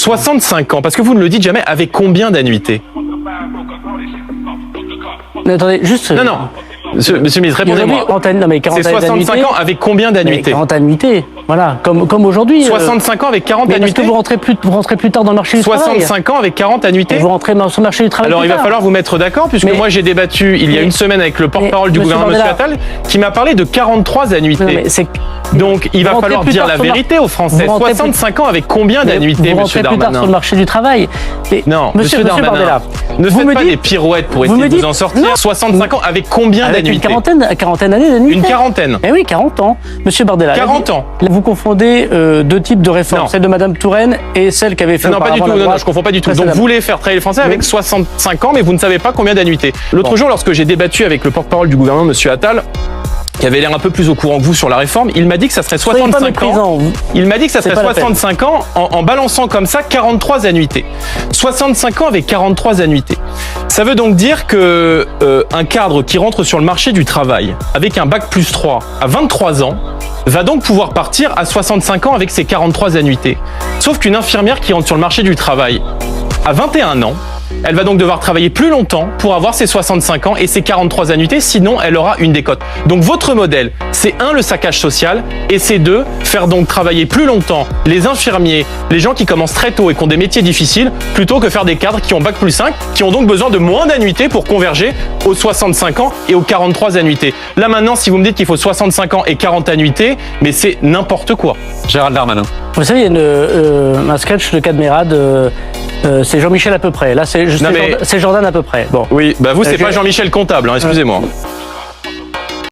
65 ans, parce que vous ne le dites jamais, avec combien d'annuités? Mais attendez, juste... Non. Monsieur le ministre, répondez-moi. C'est 65 ans avec combien d'annuités? 40 annuités, voilà, comme aujourd'hui. 65 ans avec 40 mais annuités. parce que vous rentrez plus tard dans le marché du travail. 65 ans avec 40 annuités. Vous rentrez sur le marché du travail. Alors il va falloir vous mettre d'accord, puisque moi j'ai débattu il y a une semaine avec le porte-parole du gouvernement, M. Attal, qui m'a parlé de 43 annuités. Donc il va falloir dire la vérité aux Français. 65 ans avec combien d'annuités, M. Darmanin? Vous rentrez plus tard sur le marché du travail. Non, M. Darmanin, ne faites pas des pirouettes pour essayer de vous en sortir. 65 ans avec combien d'annuités? Une quarantaine d'années d'annuités. Une quarantaine. Eh oui, 40 ans. Monsieur Bardella. 40 ans. Vous confondez deux types de réformes. Celle de Madame Touraine et celle qu'avait fait Non, pas du tout. Non, je confonds pas du tout. Donc vous voulez faire travailler les Français avec 65 ans, mais vous ne savez pas combien d'annuités. L'autre jour, lorsque j'ai débattu avec le porte-parole du gouvernement, M. Attal, qui avait l'air un peu plus au courant que vous sur la réforme, il m'a dit que ça serait 65 ans. Il m'a dit que ça serait 65 ans en balançant comme ça 43 annuités. 65 ans avec 43 annuités. Ça veut donc dire que un cadre qui rentre sur le marché du travail avec un bac plus 3 à 23 ans va donc pouvoir partir à 65 ans avec ses 43 annuités. Sauf qu'une infirmière qui rentre sur le marché du travail à 21 ans, elle va donc devoir travailler plus longtemps pour avoir ses 65 ans et ses 43 annuités, sinon elle aura une décote. Donc votre modèle, c'est 1, le saccage social, et c'est 2, faire donc travailler plus longtemps les infirmiers, les gens qui commencent très tôt et qui ont des métiers difficiles, plutôt que faire des cadres qui ont bac plus 5, qui ont donc besoin de moins d'annuités pour converger aux 65 ans et aux 43 annuités. Là maintenant, si vous me dites qu'il faut 65 ans et 40 annuités, mais c'est n'importe quoi. Gérald Darmanin. Vous savez, il y a un sketch de Cadmerade, c'est Jean-Michel à peu près. Là, c'est Jordan à peu près. Bon. Oui, bah vous, c'est pas Jean-Michel Comptable, hein, excusez-moi.